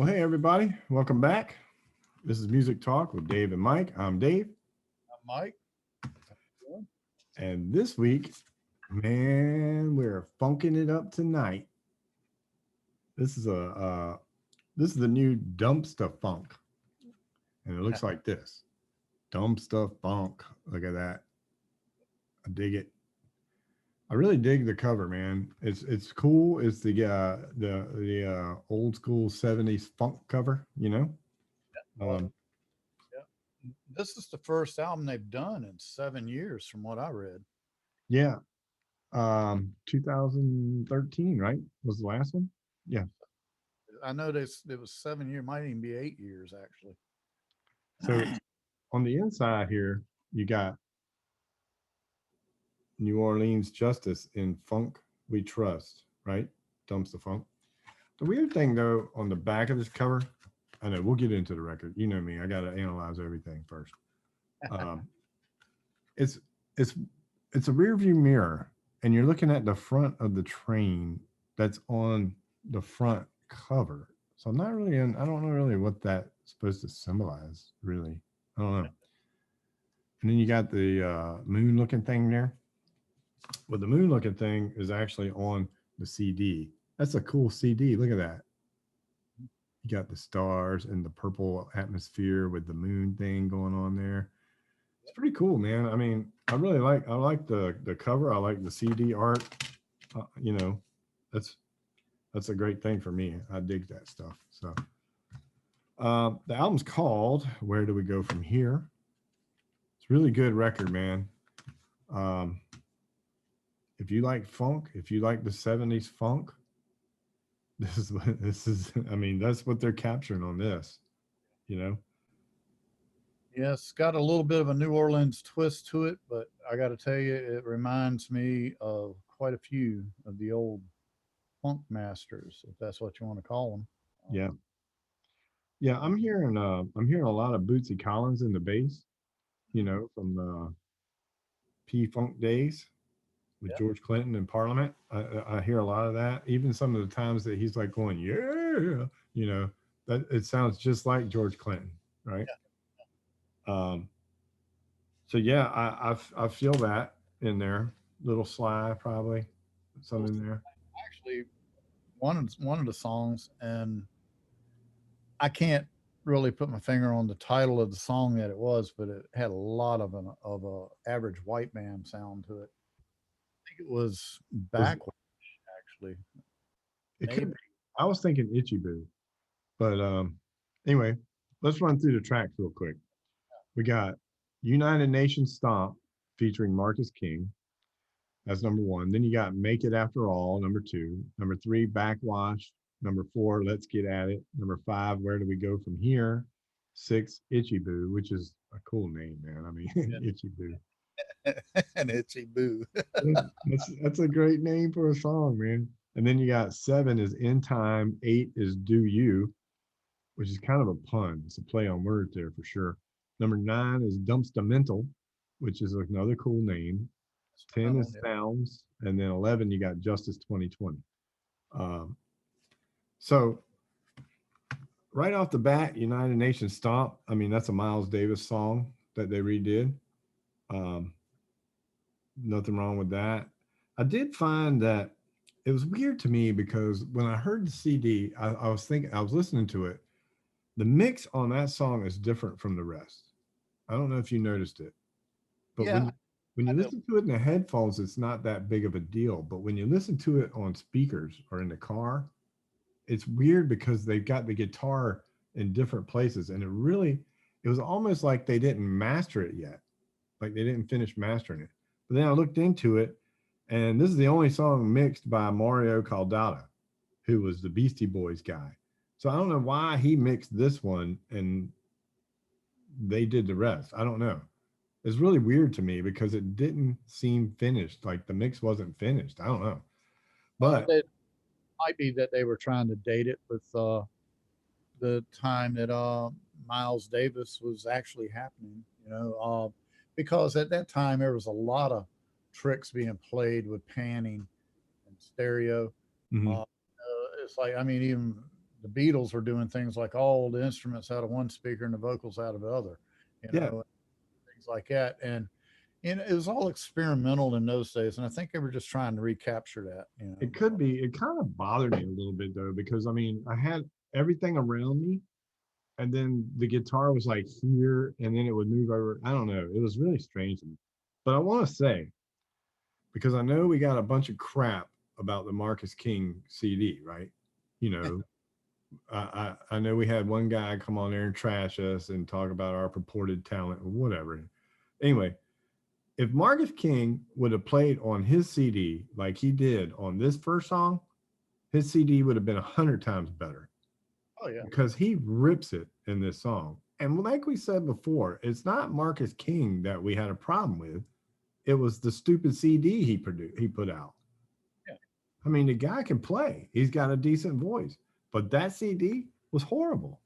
Well, hey, everybody. Welcome back. This is Music Talk with Dave and Mike. I'm Dave. Mike. And this week, man, we're funking it up tonight. This is the new Dumpstaphunk. And it looks like this. Dumpstaphunk. Look at that. I dig it. I really dig the cover, man. It's cool. It's the old school 70s funk cover, you know? Well, yeah. This is the first album they've done in 7 years, from what I read. Yeah. 2013, right? Was the last one? Yeah. I know this. It was 7 years, might even be 8 years actually. So on the inside here, you got New Orleans Justice in Funk We Trust, right? Dumpstaphunk. The weird thing though, on the back of this cover, I know we'll get into the record. You know me, I gotta analyze everything first. Um, it's it's it's a rear view mirror, and you're looking at the front of the train that's on the front cover. So I'm not really I don't know really what that's supposed to symbolize, really. I don't know. And then you got the moon looking thing there. Well, the moon looking thing is actually on the CD. That's a cool CD. Look at that. You got the stars and the purple atmosphere with the moon thing going on there. It's pretty cool, man. I mean, I like the cover. I like the CD art. You know, that's that's a great thing for me. I dig that stuff. So the album's called "Where Do We Go From Here." It's a really good record, man. Um, if you like funk, if you like the 70s funk, this is what this is. I mean, that's what they're capturing on this, you know? Yes, it's got a little bit of a New Orleans twist to it, but I got to tell you, it reminds me of quite a few of the old funk masters, if that's what you want to call them. Yeah. Yeah, I'm hearing a lot of Bootsy Collins in the bass, you know, from the P Funk days with Yeah, George Clinton in Parliament. I hear a lot of that. Even some of the times that he's like going, yeah, you know, that it sounds just like George Clinton, right? Um, so yeah, I feel that in there. Little Sly probably some well, in there. actually, one of the songs, and I can't really put my finger on the title of the song that it was, but it had a lot of a average white man sound to it. I think it was Was Backwash, actually. it could Maybe. be, I was thinking Itchy Boo, but anyway, let's run through the tracks real quick. We got United Nations Stomp featuring Marcus King. That's number one. Then you got Make It After All, number two. Number three, Backwash. Number four, Let's Get At It. Number five, Where Do We Go From Here? Six, Itchy Boo, which is a cool name, man. I mean, Itchy Boo. An itchy boo. That's a great name for a song, man. And then you got seven is In Time, eight is Do You, which is kind of a pun. It's a play on words there for sure. Number nine is Dumpstamental, which is another cool name. 10 Oh, is yeah. Sounds, and then 11 you got Justice 2020. Um, so right off the bat, United Nations Stomp. I mean, that's a Miles Davis song that they redid. Um, Nothing wrong with that. I did find that it was weird to me because when I heard the CD, I was thinking, I was listening to it. The mix on that song is different from the rest. I don't know if you noticed it, but Yeah, when I you know. listen to it in the headphones, it's not that big of a deal. But when you listen to it on speakers or in the car, it's weird because they've got the guitar in different places, and it was almost like they didn't master it yet, like they didn't finish mastering it. But then I looked into it, and this is the only song mixed by Mario Caldada, who was the Beastie Boys guy. So I don't know why he mixed this one and they did the rest. I don't know. It's really weird to me because it didn't seem finished. Like the mix wasn't finished. I don't know. But It might be that they were trying to date it with the time that Miles Davis was actually happening, because at that time there was a lot of tricks being played with panning and stereo. mhm, It's like, I mean, even the Beatles were doing things like all the instruments out of one speaker and the vocals out of the other, you Yeah, know, things like that. And it was all experimental in those days. And I think they were just trying to recapture that, you know. it could be. It kind of bothered me a little bit though, because I mean, I had everything around me, and then the guitar was like here, and then it would move over. I don't know. It was really strange to me. But I want to say, because I know we got a bunch of crap about the Marcus King CD, right? You know, I know we had one guy come on there and trash us and talk about our purported talent or whatever. Anyway, if Marcus King would have played on his CD like he did on this first song, his CD would have been 100 times better Oh yeah. because he rips it in this song. And like we said before, it's not Marcus King that we had a problem with. It was the stupid CD he put out. Yeah. I mean, the guy can play. He's got a decent voice, but that CD was horrible.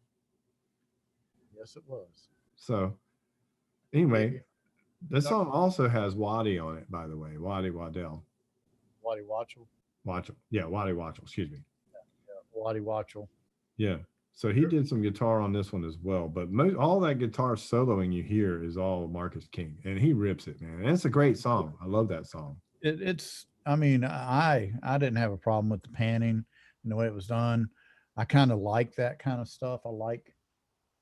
Yes, it was. So Yeah, anyway, this Duck, song also has Waddy on it, by the way. Waddy Waddell. Waddy Watchell. Watchell. Yeah, Waddy Watchell. Excuse me. Yeah, Waddy Watchell. Yeah. So he did some guitar on this one as well. But all that guitar soloing you hear is all Marcus King. And he rips it, man. And it's a great song. I love that song. It's. I mean, I didn't have a problem with the panning and the way it was done. I kind of like that kind of stuff. I like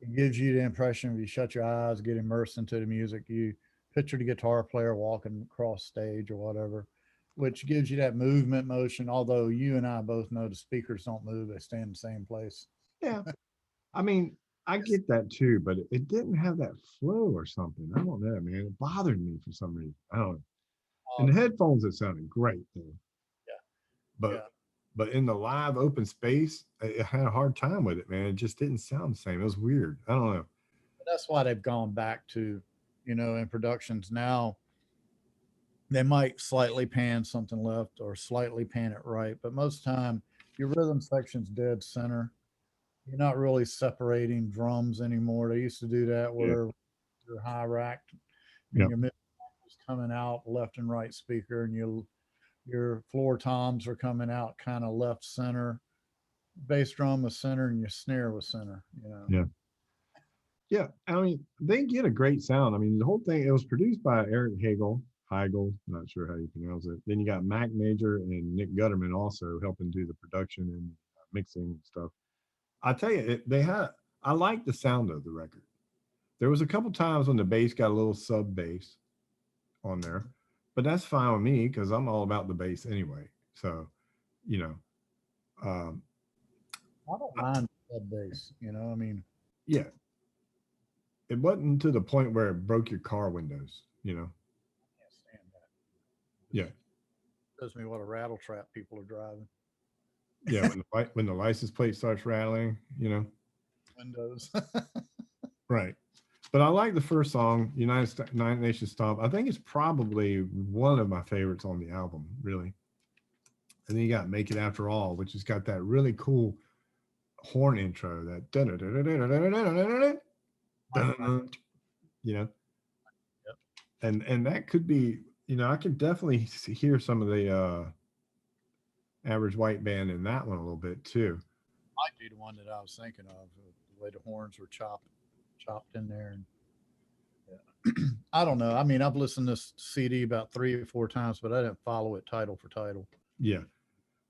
it gives you the impression if you shut your eyes, get immersed into the music, you picture the guitar player walking across stage or whatever, which gives you that movement motion. Although you and I both know the speakers don't move, they stay in the same place. Yeah. I mean, I Yes. get that too, but it didn't have that flow or something. I don't know, man. It bothered me for some reason. I don't know. In the Um, headphones, it sounded great though. yeah, But yeah. in the live open space, I had a hard time with it, man. It just didn't sound the same. It was weird. I don't know. But that's why they've gone back to, in productions now, they might slightly pan something left or slightly pan it right, but most time your rhythm section's dead center. You're not really separating drums anymore. They used to do that Yeah. where you're high racked and Yeah. your mid was coming out left and right speaker, and your floor toms are coming out kind of left center. Bass drum was center, and your snare was center. Yeah. Yeah. I mean, they get a great sound. I mean, the whole thing, it was produced by Eric Heigl, not sure how you pronounce it. Then you got Mac Major and Nick Gutterman also helping do the production and mixing and stuff. I tell you, I like the sound of the record. There was a couple times when the bass got a little sub bass on there, but that's fine with me because I'm all about the bass anyway. So, you know, um, I don't I- mind sub bass. I mean, yeah, it wasn't to the point where it broke your car windows. I can't stand that. Yeah. Just shows me what a rattle trap people are driving. Yeah. When the license plate starts rattling. Windows. Right. But I like the first song, United Nations Stomp. I think it's probably one of my favorites on the album, really. And then you got Make It After All, which has got that really cool horn intro, that you know, Yep. and that could be, I could definitely hear some of the average white band in that one a little bit too. Might be the one that I was thinking of. The way the horns were chopped in there, and yeah. I don't know. I mean, I've listened to this CD about 3 or 4 times, but I didn't follow it title for title. Yeah.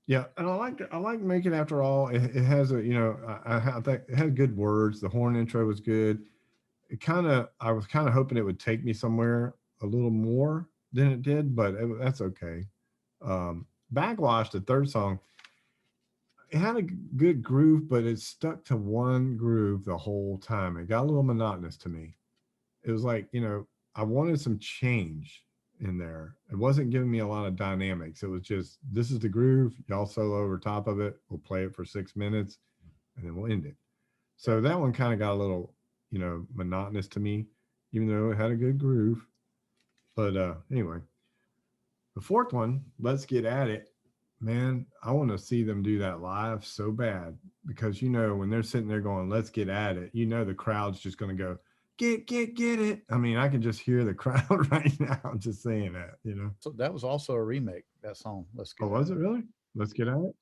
Yeah, and I like Make It After All. It has I think it had good words. The horn intro was good. I was kind of hoping it would take me somewhere a little more than it did, but that's okay. Backwash, the third song, it had a good groove, but it stuck to one groove the whole time. It got a little monotonous to me. It was like, I wanted some change in there. It wasn't giving me a lot of dynamics. It was just, this is the groove, y'all solo over top of it. We'll play it for 6 minutes and then we'll end it. So that one kind of got a little, monotonous to me, even though it had a good groove. But anyway, the fourth one, Let's Get At It. Man, I want to see them do that live so bad because when they're sitting there going, let's get at it, the crowd's just going to go, get it. I mean, I can just hear the crowd right now just saying that. So that was also a remake. That song. Let's Oh, get at was it. it really? Let's get at it.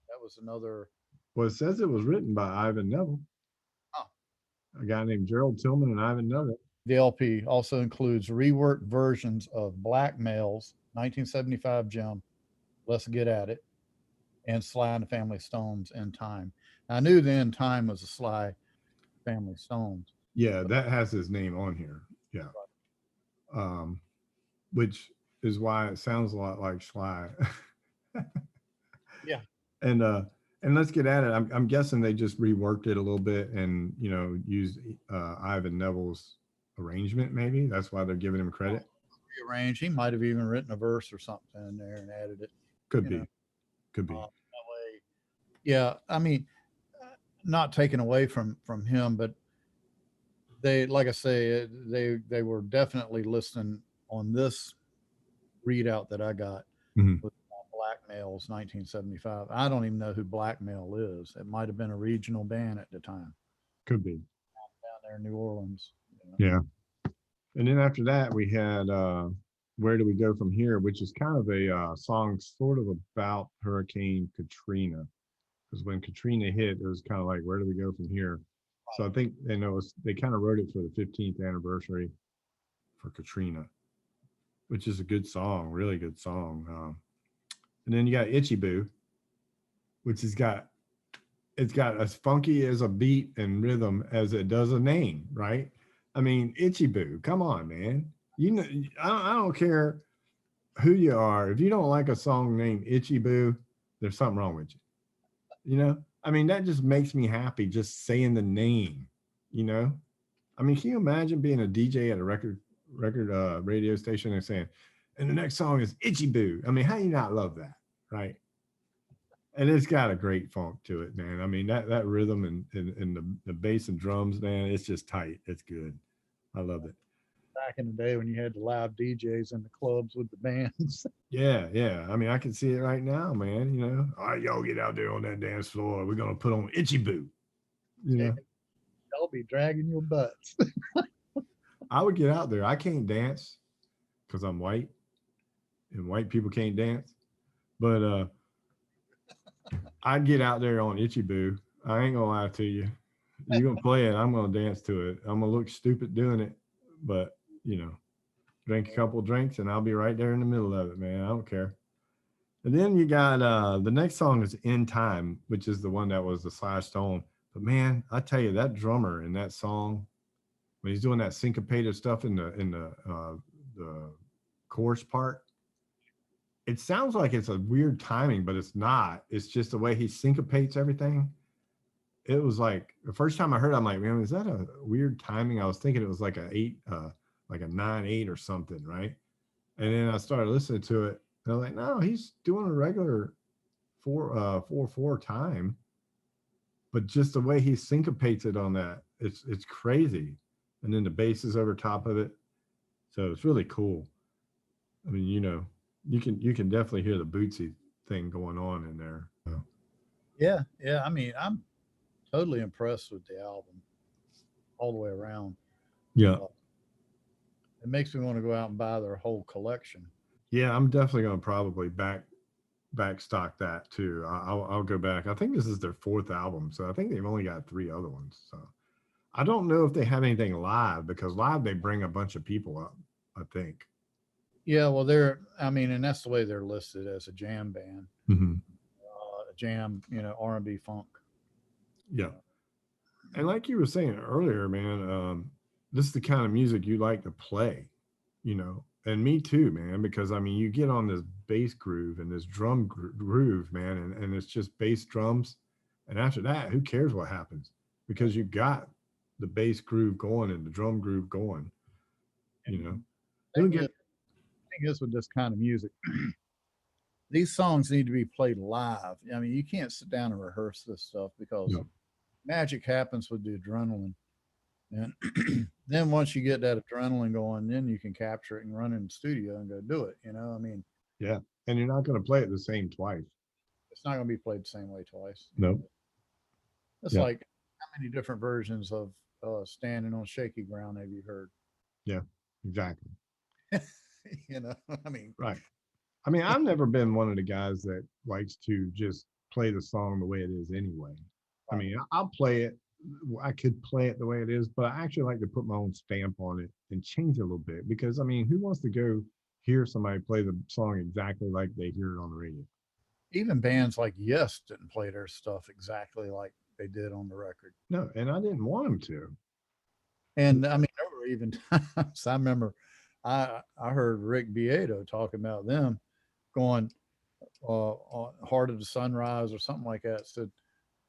That was another. Well, it says it was written by Ivan Neville, Oh. a guy named Gerald Tillman and Ivan Neville. The LP also includes reworked versions of Blackmail's 1975 gem, Let's Get At It, and Sly and the Family Stones In Time. I knew the In Time was a Sly Family Stones. Yeah, that has his name on here. Yeah. Um, which is why it sounds a lot like Sly. Yeah. and let's get at it. I'm guessing they just reworked it a little bit and used Ivan Neville's arrangement. Maybe that's why they're giving him credit. Rearranged. He might have even written a verse or something in there and added it. Could You know, be, could be. that way. Yeah, I mean, not taken away from him, but they, like I say, they were definitely listening on this readout that I got Mhm. with Blackmail's 1975. I don't even know who Blackmail is. It might have been a regional band at the time Could be. down there in New Orleans. Yeah. And then after that, we had Where Do We Go From Here, which is kind of a song sort of about Hurricane Katrina. Because when Katrina hit, it was kind of like, where do we go from here? So I think they kind of wrote it for the 15th anniversary for Katrina, which is a good song, really good song. And then you got Itchy Boo, which it's got as funky as a beat and rhythm as it does a name, right? I mean, Itchy Boo, come on, man. I don't care who you are. If you don't like a song named Itchy Boo, there's something wrong with you. I mean, that just makes me happy just saying the name. You know, I mean, can you imagine being a DJ at a record radio station and saying, and the next song is Itchy Boo? I mean, how you not love that, right? And it's got a great funk to it, man. I mean, that rhythm and the bass and drums, man, it's just tight. It's good. I love it. Back in the day when you had the live DJs in the clubs with the bands. Yeah, yeah. I mean, I can see it right now, man. All right, y'all get out there on that dance floor. We're gonna put on Itchy Boo. You know, They'll be dragging your butts. I would get out there. I can't dance because I'm white, and white people can't dance. But I'd get out there on Itchy Boo. I ain't gonna lie to you. You're gonna play it. I'm gonna dance to it. I'm gonna look stupid doing it, but drink a couple drinks and I'll be right there in the middle of it, man. I don't care. And then you got the next song is In Time, which is the one that was the Sly Stone. But man, I tell you, that drummer in that song, when he's doing that syncopated stuff in the chorus part, it sounds like it's a weird timing, but it's not. It's just the way he syncopates everything. It was like the first time I heard it, I'm like, man, is that a weird timing? I was thinking it was like like a 9/8 or something, right? And then I started listening to it, and I'm like, no, he's doing a regular 4/4 time, but just the way he syncopates it on that, it's crazy. And then the bass is over top of it, so it's really cool. I mean, you can definitely hear the Bootsy thing going on in there. So, Yeah, yeah. I mean, I'm totally impressed with the album all the way around. yeah, It makes me want to go out and buy their whole collection. yeah, I'm definitely gonna probably backstock that too. I'll go back. I think this is their fourth album, so I think they've only got three other ones. So I don't know if they have anything live because live they bring a bunch of people up. I think. Yeah, well, I mean, and that's the way they're listed as a jam band, Mm-hmm. a jam, R&B funk. Yeah, and like you were saying earlier, man, this is the kind of music you like to play. And me too, man. Because I mean, you get on this bass groove and this drum groove, man, and it's just bass drums, and after that, who cares what happens? Because you got the bass groove going and the drum groove going. You know, then we Thing is, get thing is with this kind of music, these songs need to be played live. I mean, you can't sit down and rehearse this stuff because yeah, magic happens with the adrenaline. And then once you get that adrenaline going, then you can capture it and run in the studio and go do it. I mean, yeah, and you're not going to play it the same twice. it's not going to be played the same way twice. No, It's yeah, like how many different versions of standing on shaky ground have you heard? yeah, exactly. you know, I mean, Right. I mean, I've never been one of the guys that likes to just play the song the way it is anyway. I Right. mean, I'll play it. I could play it the way it is, but I actually like to put my own stamp on it and change it a little bit because I mean, who wants to go hear somebody play the song exactly like they hear it on the radio? Even bands like Yes didn't play their stuff exactly like they did on the record. No, and I didn't want them to. And I mean, there were even times I remember I heard Rick Beato talking about them going on Heart of the Sunrise or something like that. Said,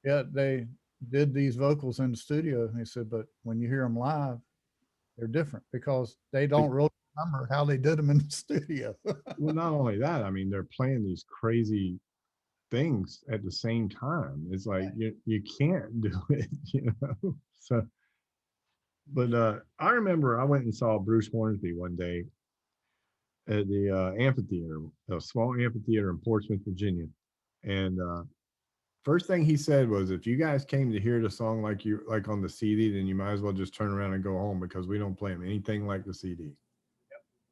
yeah, they did these vocals in the studio. And he said, but when you hear them live, they're different because they don't really remember how they did them in the studio. Well, not only that, I mean, they're playing these crazy things at the same time. It's like you can't do it, you know. So, but I remember I went and saw Bruce Hornsby one day at the amphitheater, a small amphitheater in Portsmouth, Virginia, and first thing he said was, "If you guys came to hear the song like you like on the CD, then you might as well just turn around and go home because we don't play them anything like the CD."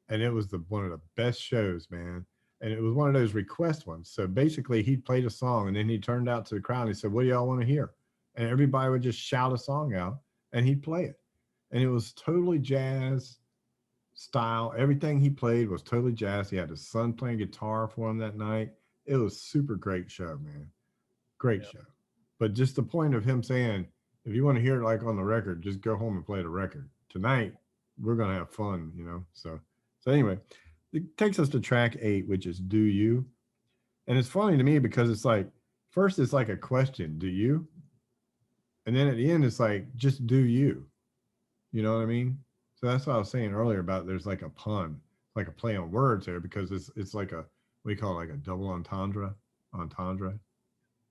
And it was the one of the best shows, man. And it was one of those request ones. So basically, he played a song, and then he turned out to the crowd and he said, "What do y'all want to hear?" And everybody would just shout a song out, and he'd play it. And it was totally jazz style. Everything he played was totally jazz. He had his son playing guitar for him that night. It was super great show, man. Great Yeah. show. But just the point of him saying, if you want to hear it like on the record, just go home and play the record. Tonight, we're gonna have fun, you know. So anyway, it takes us to track 8, which is "Do You," and it's funny to me because it's like first it's like a question, "Do you?" and then at the end it's like just "Do you?" You know what I mean? So that's what I was saying earlier about there's like a pun, like a play on words there because it's like a we call it like a double entendre,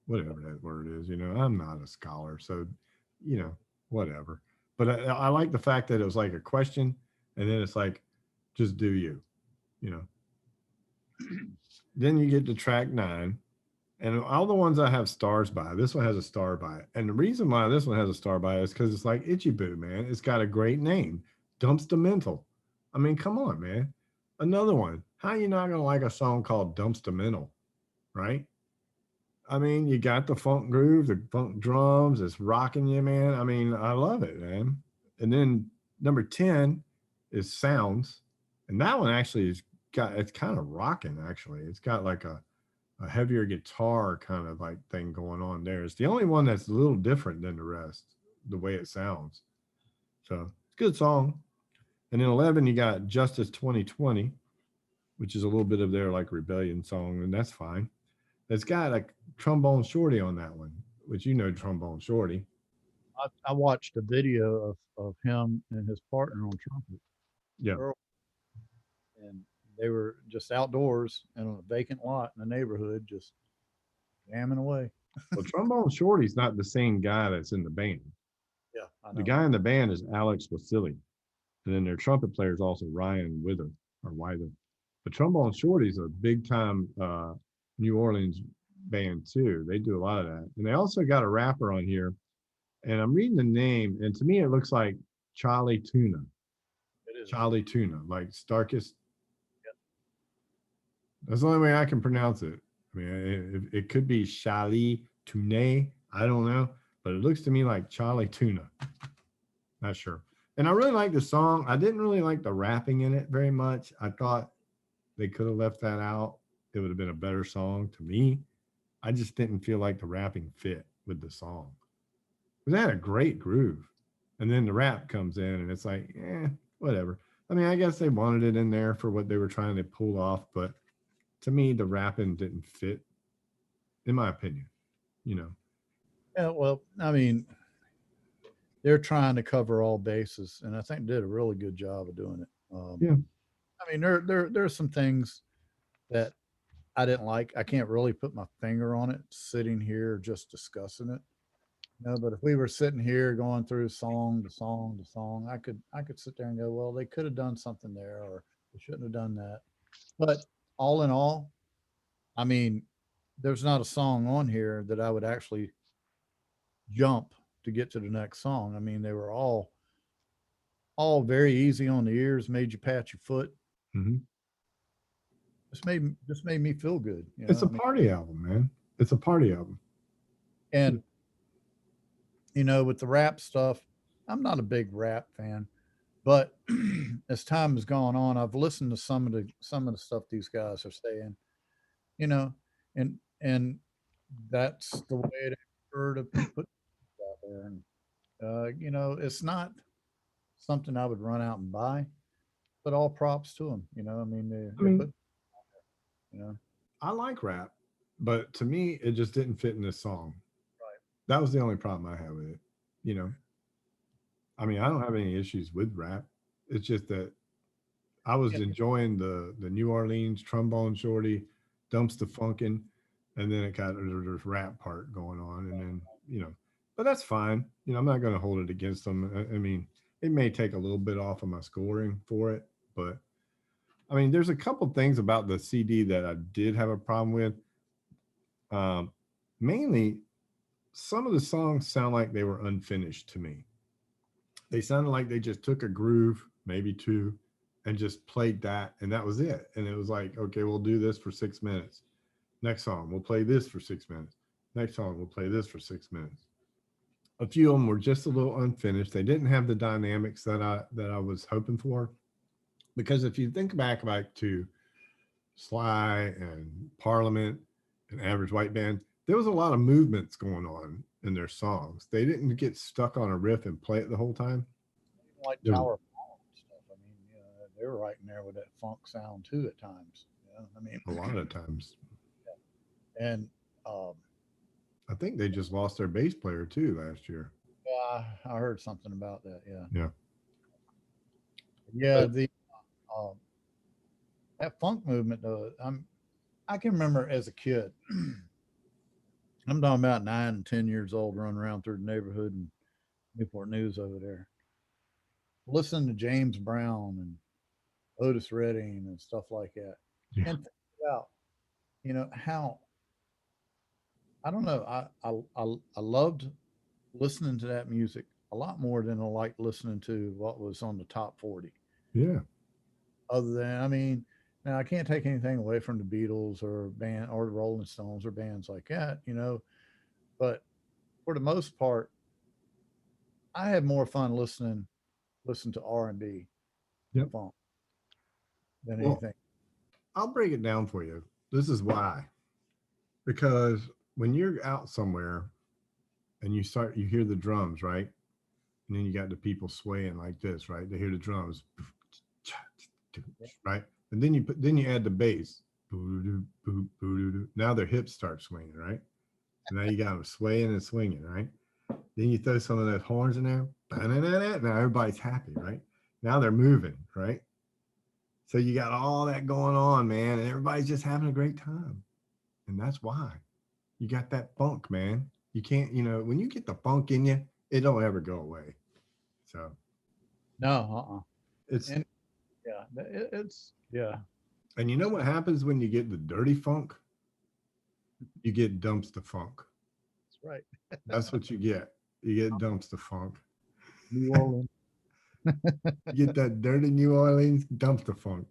whatever that word is. You know, I'm not a scholar, so you know, whatever. But I like the fact that it was like a question, and then it's like, just do you, you know. Then you get to track 9, and all the ones I have stars by, this one has a star by it. And the reason why this one has a star by it is because it's like Itchy Boo, man. It's got a great name, Dumpstamental. I mean, come on, man. Another one. How you not gonna like a song called Dumpstamental, right? I mean, you got the funk groove, the funk drums, it's rocking you, man. I mean, I love it, man. And then number 10 is Sounds. And that one actually is got it's kind of rocking, actually. It's got like a heavier guitar kind of like thing going on there. It's the only one that's a little different than the rest, the way it sounds. So it's a good song. And then 11, you got Justice 2020, which is a little bit of their like rebellion song, and that's fine. It's got a trombone shorty on that one, which you know trombone shorty. I watched a video of him and his partner on trumpet, Yeah. Earl, and they were just outdoors in a vacant lot in the neighborhood, just jamming away. Well, trombone shorty's not the same guy that's in the band. Yeah, I The know. guy in the band is Alex Wasili. And then their trumpet player is also Ryan Wither or Wither. But trombone shorty's a big time New Orleans band too. They do a lot of that. And they also got a rapper on here. And I'm reading the name, and to me it looks like Charlie Tuna. It is. Charlie Tuna, like Starkist. That's the only way I can pronounce it. I mean, it could be Charlie Tune. I don't know, but it looks to me like Charlie Tuna. Not sure. And I really like the song. I didn't really like the rapping in it very much. I thought they could have left that out. It would have been a better song to me. I just didn't feel like the rapping fit with the song. Because it had a great groove. And then the rap comes in and it's like, whatever. I mean, I guess they wanted it in there for what they were trying to pull off, but to me, the rapping didn't fit, in my opinion, you know. Yeah, well, I mean, they're trying to cover all bases, and I think did a really good job of doing it. Yeah. I mean, there's some things that I didn't like. I can't really put my finger on it sitting here just discussing it. No, but if we were sitting here going through song to song to song, I could sit there and go, well, they could have done something there, or they shouldn't have done that. But all in all, I mean, there's not a song on here that I would actually jump to get to the next song. I mean, they were all very easy on the ears, made you pat your foot. Hmm. Just made me feel good. You know, It's a I mean, party album, man. It's a party album. And with the rap stuff, I'm not a big rap fan, but as time has gone on, I've listened to some of the stuff these guys are saying, you know, and that's the way to prefer to put it out there. And it's not something I would run out and buy, but all props to them. I mean, I they mean, put, you know, I like rap, but to me, it just didn't fit in this song. right. That was the only problem I had with it. You know, I mean, I don't have any issues with rap. It's just that I was Yeah, enjoying the New Orleans trombone shorty, dumpster funkin', and then it got this rap part going on, and then but that's fine. I'm not going to hold it against them. I mean, it may take a little bit off of my scoring for it, but I mean, there's a couple things about the CD that I did have a problem with. Um, Mainly, some of the songs sound like they were unfinished to me. They sounded like they just took a groove, maybe two, and just played that, and that was it. And it was like, okay, we'll do this for 6 minutes. Next song, we'll play this for 6 minutes. Next song, we'll play this for 6 minutes. A few of them were just a little unfinished. They didn't have the dynamics that I was hoping for. Because if you think back to Sly and Parliament and Average White Band, there was a lot of movements going on in their songs. They didn't get stuck on a riff and play it the whole time. even like There's Tower of Power and stuff. I mean, they were right in there with that funk sound too at times. I mean, a lot of times. and um, I think they just lost their bass player too last year. yeah, I heard something about that. Yeah, Yeah. yeah. But The um, that funk movement though, I can remember as a kid. I'm talking about 9 and 10 years old, running around through the neighborhood in Newport News over there, listening to James Brown and Otis Redding and stuff like that, yeah. and think about how I don't know I loved listening to that music a lot more than I liked listening to what was on the top 40. Yeah. Other than, I mean, now I can't take anything away from the Beatles or band or the Rolling Stones or bands like that, but for the most part, I had more fun listen to R&B and Yep. funk than Well, anything. I'll break it down for you. This is why. Because when you're out somewhere and you hear the drums, right? And then you got the people swaying like this, right? They hear the drums, Yeah. right? And then you add the bass. Now their hips start swinging, right? And now you got them swaying and swinging, right? Then you throw some of those horns in there. Now everybody's happy, right? Now they're moving, right? So you got all that going on, man, and everybody's just having a great time. And that's why you got that funk, man. You can't, when you get the funk in you, it don't ever go away. So No, it's, and yeah, it's yeah, and you know what happens when you get the dirty funk? You get dumpster funk. that's right. That's what you get. You get dumpster funk. New Orleans. You get that dirty New Orleans dumpster funk.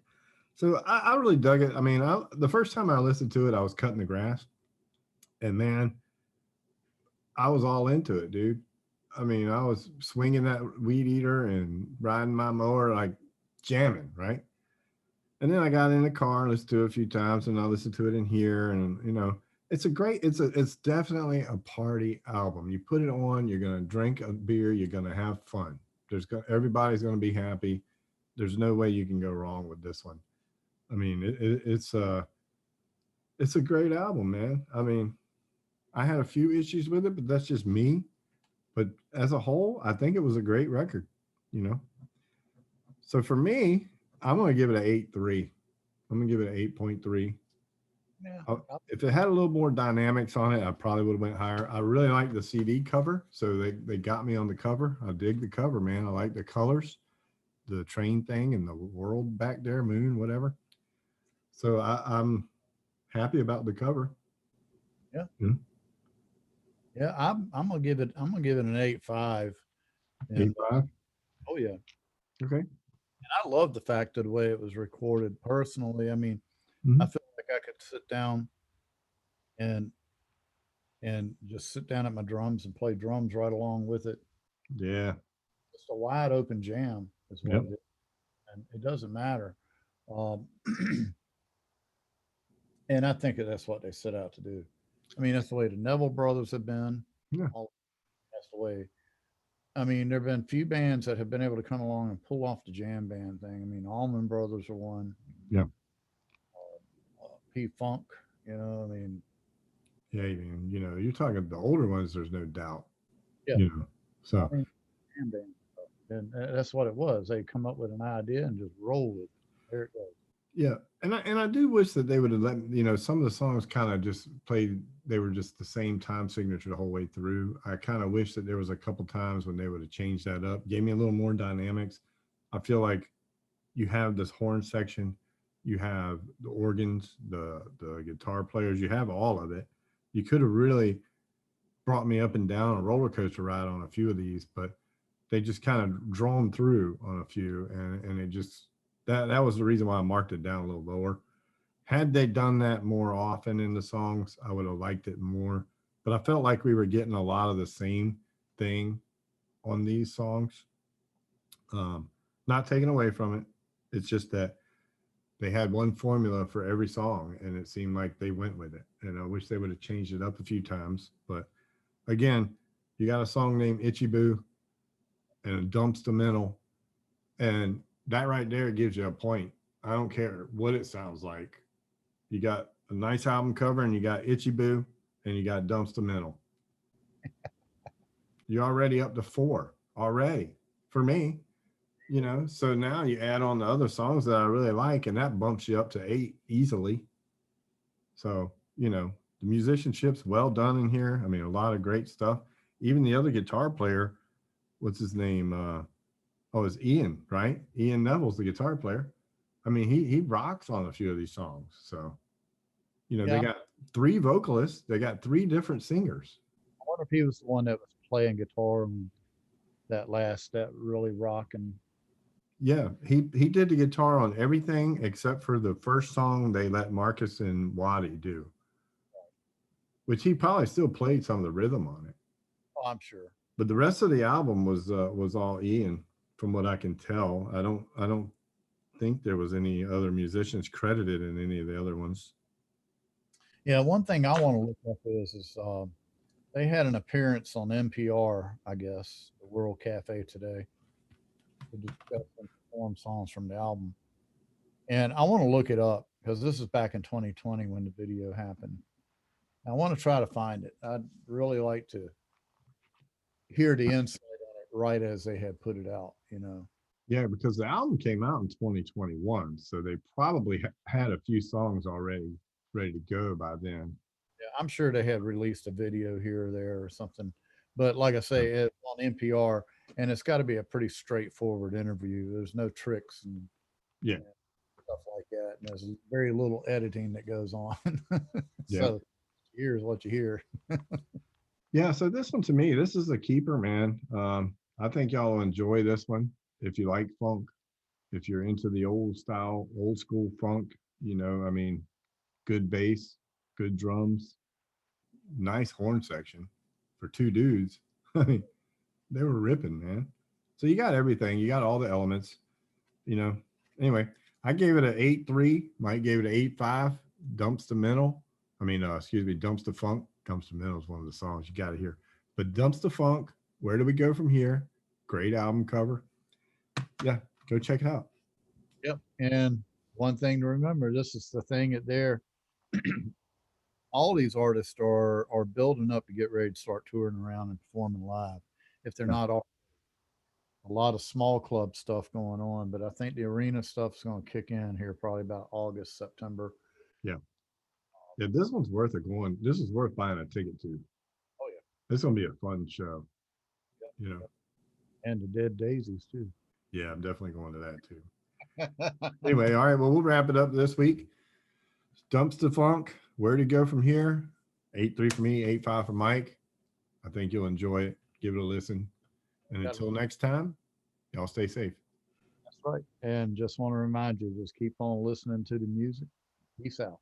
So I really dug it. I mean, the first time I listened to it, I was cutting the grass, and man, I was all into it, dude. I mean, I was swinging that weed eater and riding my mower like jamming, right? And then I got in the car and listened to it a few times, and I listened to it in here, and it's definitely a party album. You put it on, you're gonna drink a beer, you're gonna have fun. Everybody's gonna be happy. There's no way you can go wrong with this one. I mean, it's a great album, man. I mean, I had a few issues with it, but that's just me. But as a whole, I think it was a great record, you know. So for me, I'm gonna give it an 8.3. I'm gonna give it an 8.3. Yeah, If it had a little more dynamics on it, I probably would have went higher. I really like the CD cover, so they got me on the cover. I dig the cover, man. I like the colors, the train thing, and the world back there, moon, whatever. So I'm happy about the cover. yeah, Yeah. yeah. I'm gonna give it an 8.5. Eight And five. oh yeah, Okay. I love the fact of the way it was recorded. Personally, I mean, I Mhm. feel like I could sit down and and just sit down at my drums and play drums right along with it. Yeah. Just a wide open jam is what Yep. it is, and it doesn't matter. Um, and I think that's what they set out to do. I mean, that's the way the Neville brothers have been. Yeah. All that's the way. I mean, there have been few bands that have been able to come along and pull off the jam band thing. I mean, Allman Brothers are one. Yeah. P Funk, I mean, Yeah, man. You're talking the older ones, there's no doubt. yeah, You know. So I mean, jam band stuff. And that's what it was. They come up with an idea and just roll with it. There it goes. yeah. And I do wish that they would have let some of the songs kind of just played, they were just the same time signature the whole way through. I kind of wish that there was a couple times when they would have changed that up, gave me a little more dynamics. I feel like you have this horn section, you have the organs, the guitar players, you have all of it. You could have really brought me up and down a roller coaster ride on a few of these, but they just kind of drawn through on a few, and it just that was the reason why I marked it down a little lower. Had they done that more often in the songs, I would have liked it more. But I felt like we were getting a lot of the same thing on these songs. Um, Not taken away from it. It's just that they had one formula for every song, and it seemed like they went with it. And I wish they would have changed it up a few times. But again, you got a song named Itchy Boo and a Dumpstaphunk, and that right there gives you a point. I don't care what it sounds like. You got a nice album cover, and you got Itchy Boo, and you got Dumpstaphunk. You're already up to 4 already for me. So now you add on the other songs that I really like, and that bumps you up to 8 easily. So, the musicianship's well done in here. I mean, a lot of great stuff. Even the other guitar player, what's his name? It's Ian, right? Ian Neville's the guitar player. I mean, he rocks on a few of these songs. So, they Yeah, got 3 vocalists, they got 3 different singers. I wonder if he was the one that was playing guitar and that really rocking. Yeah, he did the guitar on everything except for the first song they let Marcus and Waddy do, which he probably still played some of the rhythm on it. Oh, I'm sure. But the rest of the album was all Ian, from what I can tell. I don't think there was any other musicians credited in any of the other ones. Yeah, one thing I want to look up is they had an appearance on NPR, I guess, the World Cafe today, to discuss and perform songs from the album. And I want to look it up because this is back in 2020 when the video happened. I want to try to find it. I'd really like to hear the insight on it right as they had put it out. Yeah, because the album came out in 2021, so they probably had a few songs already ready to go by then. Yeah, I'm sure they had released a video here or there or something. But like I say, it's on NPR and it's got to be a pretty straightforward interview. There's no tricks and Yeah, stuff like that. And there's very little editing that goes on. yeah, So here's what you hear. yeah. So this one, to me, this is a keeper, man. I think y'all will enjoy this one if you like funk, if you're into the old style, old school funk. I mean, good bass, good drums, nice horn section for 2 dudes. I mean, they were ripping, man. So you got everything. You got all the elements. you know. Anyway, I gave it an 8.3. Mike gave it an 8.5. Dumpstaphunk. Excuse me, Dumpstaphunk. Dumpstaphunk is one of the songs you got to hear. But Dumpstaphunk, Where Do We Go From Here? Great album cover. Yeah, go check it out. Yep. And one thing to remember, this is the thing that they're all these artists are building up to get ready to start touring around and performing live. If they're Yeah, not all, a lot of small club stuff going on, but I think the arena stuff is going to kick in here probably about August, September. yeah, yeah. This one's worth it going. This is worth buying a ticket to. Oh yeah. This is gonna be a fun show. Yep, You know. yep. And the Dead Daisies too. Yeah, I'm definitely going to that too. Anyway, all right. Well, we'll wrap it up this week. Dumpstaphunk. Where to go from here? 8.3 for me, 8.5 for Mike. I think you'll enjoy it. Give it a listen. And until next time, y'all stay safe. That's right. And just want to remind you, just keep on listening to the music. Peace out.